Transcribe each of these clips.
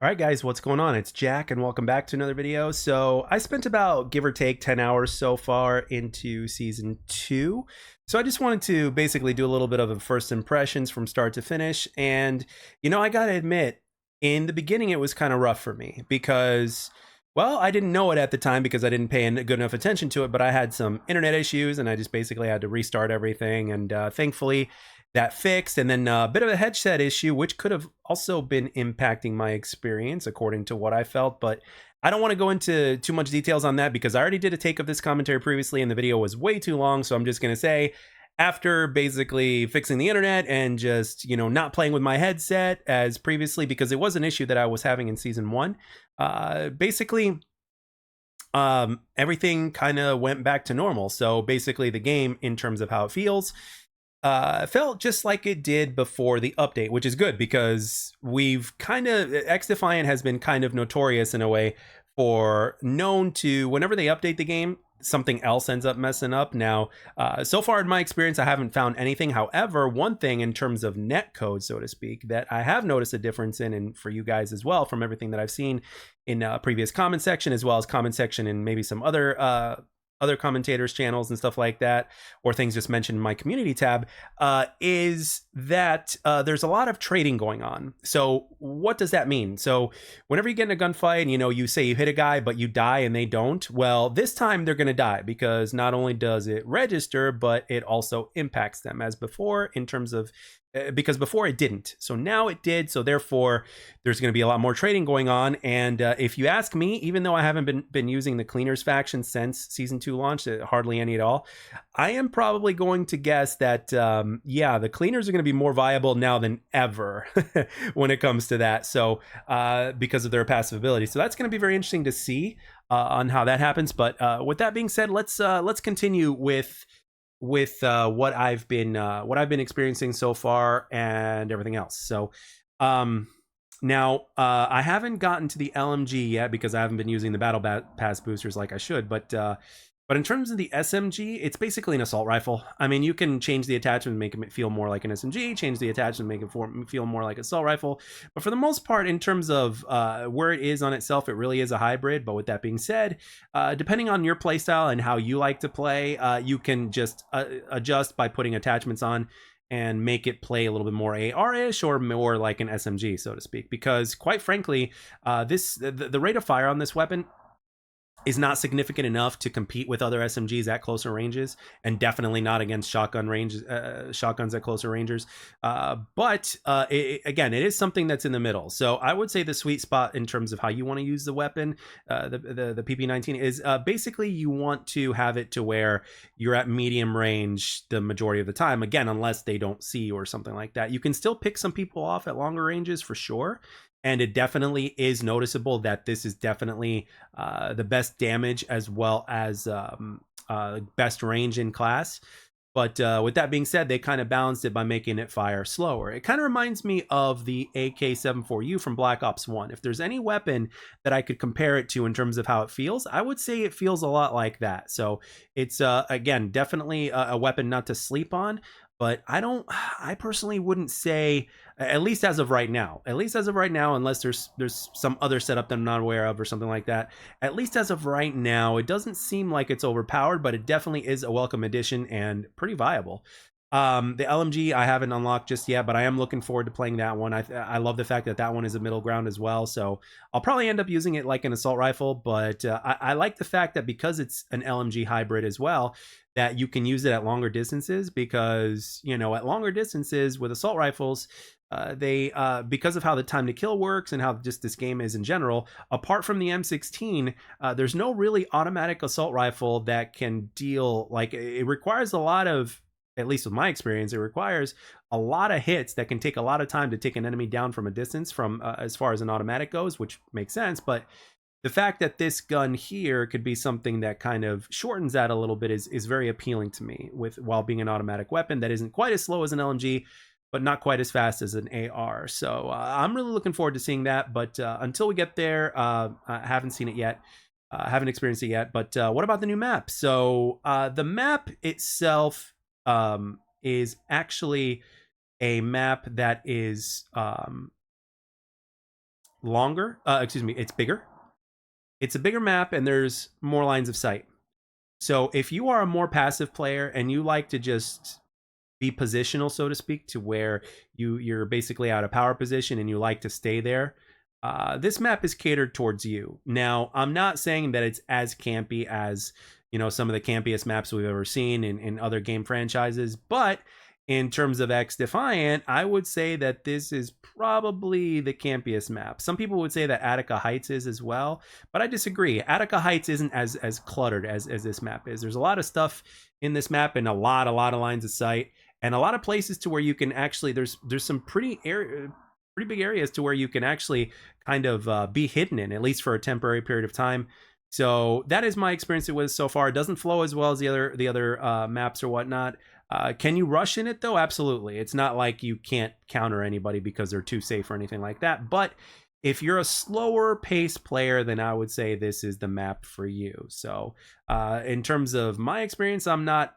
All right, guys, what's going on? It's Jack, and welcome back to another video. So I spent about, give or take, 10 hours so far into Season 2. So I just wanted to basically do a little bit of a first impressions from start to finish. And, I got to admit, in the beginning, it was kind of rough for me because, well, I didn't know it at the time because I didn't pay good enough attention to it, but I had some internet issues and I just basically had to restart everything. And thankfully, that fixed, and then a bit of a headset issue, which could have also been impacting my experience, according to what I felt. But I don't want to go into too much details on that because I already did a take of this commentary previously, and the video was way too long. So I'm just going to say, after basically fixing the internet and just not playing with my headset as previously, because it was an issue that I was having in season 1, basically everything kind of went back to normal. So basically the game, in terms of how it feels, felt just like it did before the update, which is good because we've kind of, XDefiant has been kind of notorious in a way for known to, whenever they update the game, something else ends up messing up. Now, so far in my experience, I haven't found anything. However, one thing in terms of net code, so to speak, that I have noticed a difference in, and for you guys as well, from everything that I've seen in previous comment section, as well as comment section and maybe some other commentators channels and stuff like that, or things just mentioned in my community tab, is that there's a lot of trading going on. So what does that mean? So whenever you get in a gunfight and you say you hit a guy but you die and they don't, well, this time they're going to die because not only does it register, but it also impacts them as before, in terms of because before it didn't. So now it did. So therefore, there's going to be a lot more trading going on. And if you ask me, even though I haven't been using the Cleaners faction since Season 2 launched, hardly any at all, I am probably going to guess that, yeah, the Cleaners are going to be more viable now than ever when it comes to that. So because of their passive ability. So that's going to be very interesting to see on how that happens. But with that being said, let's continue with what I've been experiencing so far and everything else. So now I haven't gotten to the LMG yet because I haven't been using the battle pass boosters like I should, but in terms of the SMG, it's basically an assault rifle. I mean, you can change the attachment, make it feel more like an SMG, change the attachment, make it feel more like an assault rifle. But for the most part, in terms of where it is on itself, it really is a hybrid. But with that being said, depending on your playstyle and how you like to play, you can just adjust by putting attachments on and make it play a little bit more AR-ish or more like an SMG, so to speak. Because quite frankly, the rate of fire on this weapon is not significant enough to compete with other SMGs at closer ranges, and definitely not against shotguns at closer ranges. But again, it is something that's in the middle. So I would say the sweet spot in terms of how you want to use the weapon, the PP19, is basically you want to have it to where you're at medium range the majority of the time. Again, unless they don't see you or something like that. You can still pick some people off at longer ranges for sure. And it definitely is noticeable that this is definitely the best damage as well as best range in class. But with that being said, they kind of balanced it by making it fire slower. It kind of reminds me of the AK-74U from Black Ops 1. If there's any weapon that I could compare it to in terms of how it feels, I would say it feels a lot like that. So it's, again, definitely a weapon not to sleep on. But I personally wouldn't say, at least as of right now, unless there's some other setup that I'm not aware of or something like that, at least as of right now, it doesn't seem like it's overpowered, but it definitely is a welcome addition and pretty viable. The LMG I haven't unlocked just yet, but I am looking forward to playing that one. I love the fact that that one is a middle ground as well. So I'll probably end up using it like an assault rifle, but I like the fact that because it's an LMG hybrid as well, that you can use it at longer distances, because at longer distances with assault rifles, they because of how the time to kill works and how just this game is in general, apart from the M16, there's no really automatic assault rifle that can deal, like, it requires a lot of, at least with my experience, it requires a lot of hits that can take a lot of time to take an enemy down from a distance, from as far as an automatic goes, which makes sense. But the fact that this gun here could be something that kind of shortens that a little bit is very appealing to me, while being an automatic weapon that isn't quite as slow as an LMG, but not quite as fast as an AR. So I'm really looking forward to seeing that. But until we get there, I haven't seen it yet. Haven't experienced it yet. But what about the new map? So the map itself is actually a map that is longer. Excuse me, it's bigger. It's a bigger map, and there's more lines of sight. So if you are a more passive player and you like to just be positional, so to speak, to where you're basically out of power position and you like to stay there, this map is catered towards you. Now, I'm not saying that it's as campy as, you know, some of the campiest maps we've ever seen in other game franchises, but in terms of XDefiant, I would say that this is probably the campiest map. Some people would say that Attica Heights is as well, but I disagree. Attica Heights isn't as cluttered as this map is. There's a lot of stuff in this map and a lot of lines of sight and a lot of places to where you can actually, there's some pretty big areas to where you can actually kind of be hidden in, at least for a temporary period of time. So that is my experience with so far. It doesn't flow as well as the other maps or whatnot. Can you rush in it though? Absolutely. It's not like you can't counter anybody because they're too safe or anything like that. But if you're a slower paced player, then I would say this is the map for you. So in terms of my experience, I'm not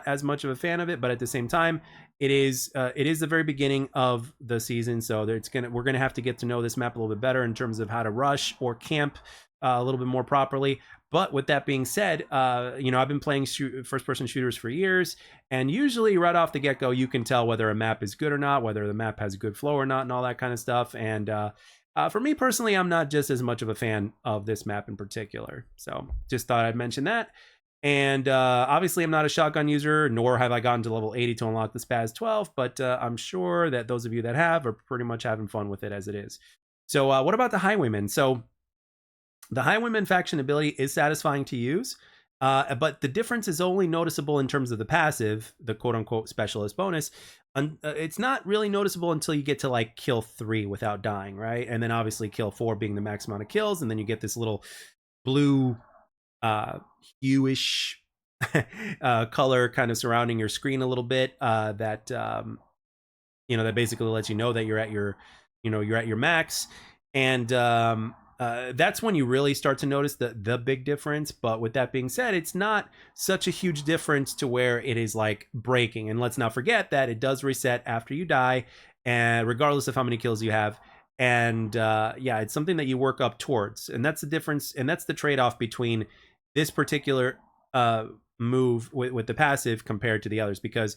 as much of a fan of it, but at the same time, it is the very beginning of the season. So we're gonna have to get to know this map a little bit better in terms of how to rush or camp a little bit more properly. But with that being said, you know, I've been playing first-person shooters for years, and usually right off the get-go, you can tell whether a map is good or not, whether the map has good flow or not, and all that kind of stuff. And for me personally, I'm not just as much of a fan of this map in particular. So just thought I'd mention that. And obviously, I'm not a shotgun user, nor have I gotten to level 80 to unlock the Spaz 12, but I'm sure that those of you that have are pretty much having fun with it as it is. So what about the Highwaymen? So the Highwaymen faction ability is satisfying to use, but the difference is only noticeable in terms of the passive, the quote-unquote specialist bonus. It's not really noticeable until you get to like kill 3 without dying, right? And then obviously kill 4 being the max amount of kills, and then you get this little blue hueish color kind of surrounding your screen a little bit that you know, that basically lets you know that you're at your, you know, you're at your max. And that's when you really start to notice the big difference. But with that being said, it's not such a huge difference to where it is like breaking. And let's not forget that it does reset after you die, and regardless of how many kills you have. And yeah, it's something that you work up towards, and that's the difference, and that's the trade-off between this particular move with the passive compared to the others. Because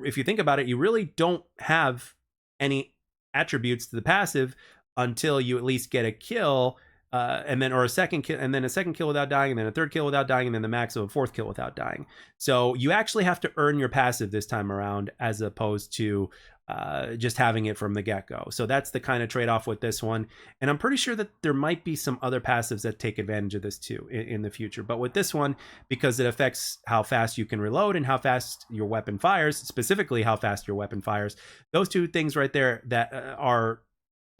if you think about it, you really don't have any attributes to the passive until you at least get a kill, and then a second kill, and then a second kill without dying, and then a third kill without dying, and then the max of a fourth kill without dying. So you actually have to earn your passive this time around, as opposed to just having it from the get-go. So that's the kind of trade-off with this one, and I'm pretty sure that there might be some other passives that take advantage of this too in the future. But with this one, because it affects how fast you can reload and how fast your weapon fires, specifically how fast your weapon fires, those two things right there that are,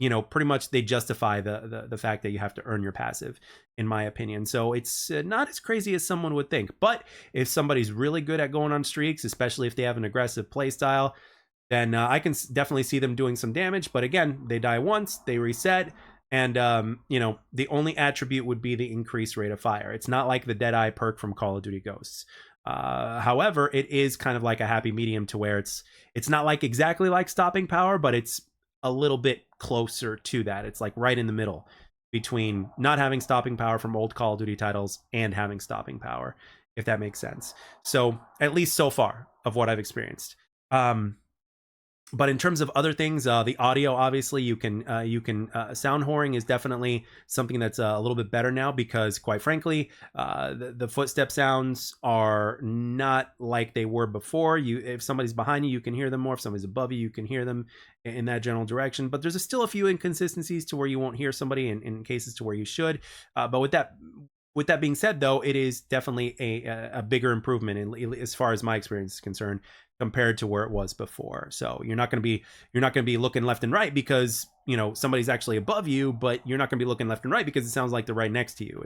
you know, pretty much they justify the fact that you have to earn your passive, in my opinion. So it's not as crazy as someone would think. But if somebody's really good at going on streaks, especially if they have an aggressive play style, then I can definitely see them doing some damage. But again, they die once, they reset, and you know, the only attribute would be the increased rate of fire. It's not like the Deadeye perk from Call of Duty Ghosts. However, it is kind of like a happy medium to where it's not like exactly like stopping power, but it's a little bit closer to that. It's like right in the middle between not having stopping power from old Call of Duty titles and having stopping power, if that makes sense. So at least so far of what I've experienced. But in terms of other things, the audio, obviously, you can sound whoring is definitely something that's a little bit better now, because quite frankly, the footstep sounds are not like they were before. If somebody's behind you, you can hear them more. If somebody's above you, you can hear them in that general direction. But there's still a few inconsistencies to where you won't hear somebody in cases to where you should. But with that being said, though, it is definitely a bigger improvement as far as my experience is concerned, compared to where it was before. So you're not going to be looking left and right because, you know, somebody's actually above you, but you're not going to be looking left and right because it sounds like they're right next to you.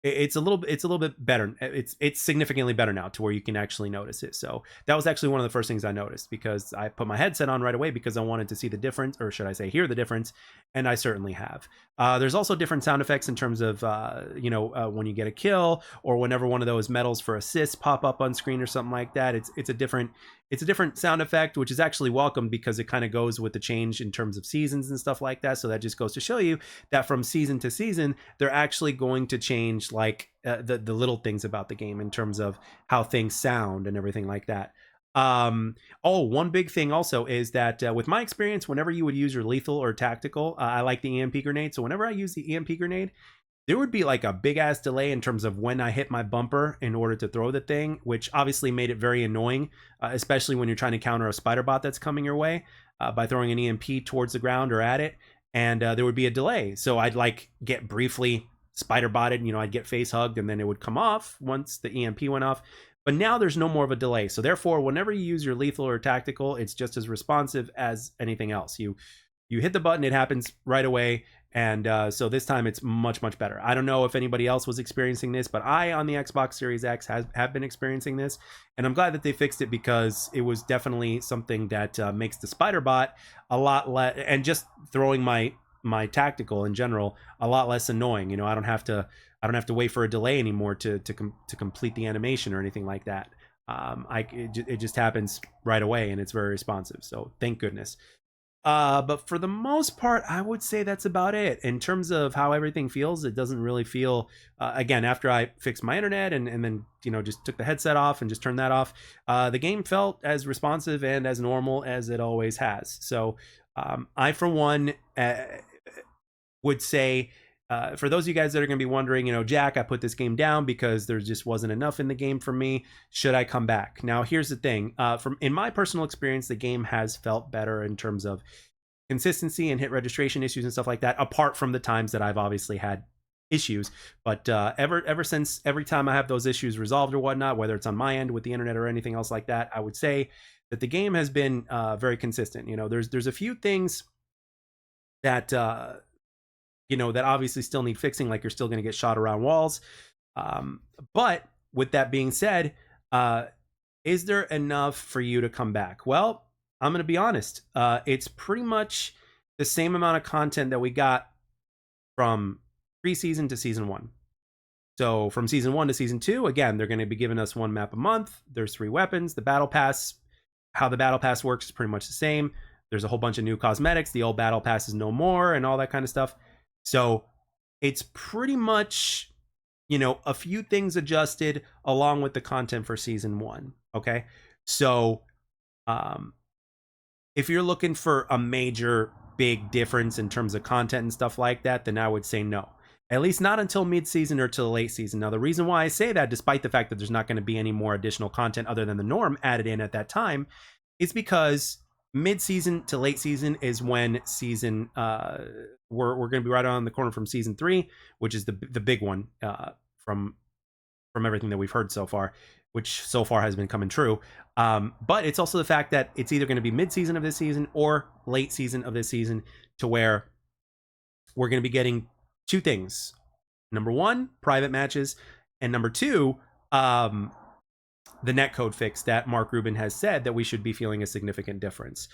It's a little bit better. It's significantly better now to where you can actually notice it. So that was actually one of the first things I noticed, because I put my headset on right away because I wanted to see the difference, or should I say hear the difference, and I certainly have. There's also different sound effects in terms of you know, when you get a kill, or whenever one of those medals for assists pop up on screen or something like that. It's a different It's a different sound effect, which is actually welcome because it kind of goes with the change in terms of seasons and stuff like that. So that just goes to show you that from season to season, they're actually going to change like the little things about the game in terms of how things sound and everything like that. Oh, one big thing also is that with my experience, whenever you would use your lethal or tactical, I like the EMP grenade. So whenever I use the EMP grenade, there would be like a big ass delay in terms of when I hit my bumper in order to throw the thing, which obviously made it very annoying, especially when you're trying to counter a spider bot that's coming your way by throwing an EMP towards the ground or at it. And there would be a delay. So I'd like get briefly spider botted, I'd get face hugged and then it would come off once the EMP went off. But now there's no more of a delay. So therefore, whenever you use your lethal or tactical, it's just as responsive as anything else. You hit the button, it happens right away. And so this time it's much, much better. I don't know if anybody else was experiencing this, but I, on the Xbox Series X, have been experiencing this. And I'm glad that they fixed it because it was definitely something that makes the spider bot a lot less, and just throwing my tactical in general a lot less annoying. I don't have to wait for a delay anymore to complete the animation or anything like that. It just happens right away and it's very responsive. So thank goodness. But for the most part, I would say that's about it. In terms of how everything feels, it doesn't really feel, again, after I fixed my internet and then, just took the headset off and just turned that off, the game felt as responsive and as normal as it always has. So I, for one, would say, for those of you guys that are going to be wondering, Jack, I put this game down because there just wasn't enough in the game for me. Should I come back? Now, here's the thing. In my personal experience, the game has felt better in terms of consistency and hit registration issues and stuff like that, apart from the times that I've obviously had issues. But ever since every time I have those issues resolved or whatnot, whether it's on my end with the internet or anything else like that, I would say that the game has been very consistent. There's a few things that that obviously still need fixing, like you're still going to get shot around walls. But with that being said, is there enough for you to come back? Well, I'm going to be honest. It's pretty much the same amount of content that we got from pre-season to season 1. So from season 1 to season 2, again, they're going to be giving us 1 map a month. There's 3 weapons. The battle pass, how the battle pass works is pretty much the same. There's a whole bunch of new cosmetics. The old battle pass is no more and all that kind of stuff. So it's pretty much, a few things adjusted along with the content for season 1. Okay. So, if you're looking for a major big difference in terms of content and stuff like that, then I would say no, at least not until mid-season or till late season. Now, the reason why I say that, despite the fact that there's not going to be any more additional content other than the norm added in at that time, is because mid-season to late season is when season we're going to be right on the corner from season 3, which is the big one from everything that we've heard so far, which so far has been coming true. But it's also the fact that it's either going to be mid-season of this season or late season of this season, to where we're going to be getting 2 things. Number 1, private matches, and number 2, the netcode fix that Mark Rubin has said that we should be feeling a significant difference.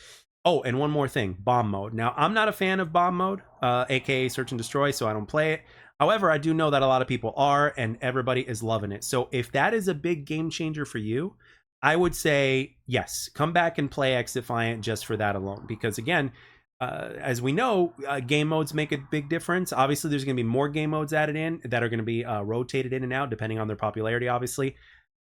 Oh, and one more thing, bomb mode. Now, I'm not a fan of bomb mode, aka search and destroy, so I don't play it. However, I do know that a lot of people are, and everybody is loving it. So if that is a big game changer for you, I would say yes, come back and play XDefiant just for that alone. Because again, as we know, game modes make a big difference. Obviously, there's going to be more game modes added in that are going to be rotated in and out depending on their popularity, obviously.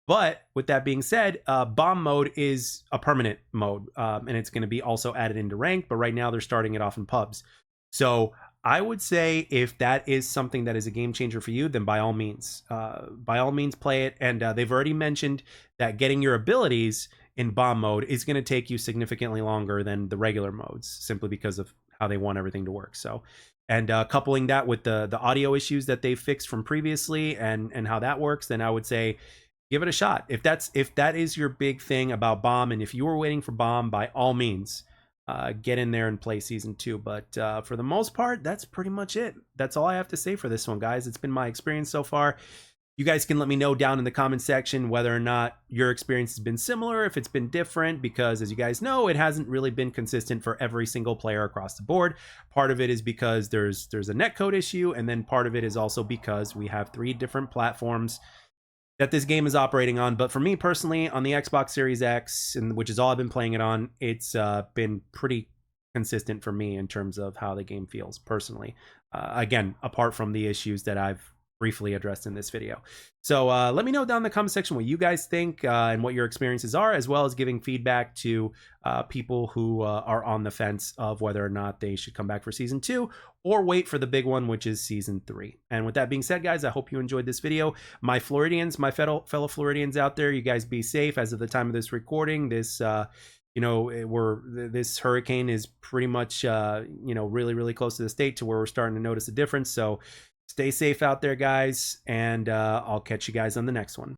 But with that being said, bomb mode is a permanent mode, and it's going to be also added into ranked. But right now they're starting it off in pubs. So I would say if that is something that is a game changer for you, then by all means play it. And they've already mentioned that getting your abilities in bomb mode is going to take you significantly longer than the regular modes, simply because of how they want everything to work. So, and coupling that with the audio issues that they fixed from previously and how that works, then I would say give it a shot. If that is your big thing about bomb, and if you were waiting for bomb, by all means get in there and play season 2. But for the most part, that's pretty much it. That's all I have to say for this one, guys. It's been my experience so far. You guys can let me know down in the comment section whether or not your experience has been similar, if it's been different, because as you guys know, it hasn't really been consistent for every single player across the board. Part of it is because there's a netcode issue, and then part of it is also because we have 3 different platforms that this game is operating on. But for me personally, on the Xbox Series X, and which is all I've been playing it on, it's been pretty consistent for me in terms of how the game feels personally. Again, apart from the issues that I've briefly addressed in this video. So let me know down in the comment section what you guys think and what your experiences are, as well as giving feedback to people who are on the fence of whether or not they should come back for season 2 or wait for the big one, which is season 3. And with that being said, guys, I hope you enjoyed this video. My Floridians, my fellow Floridians out there, you guys be safe. As of the time of this recording, this this hurricane is pretty much really close to the state to where we're starting to notice a difference. So stay safe out there, guys, and I'll catch you guys on the next one.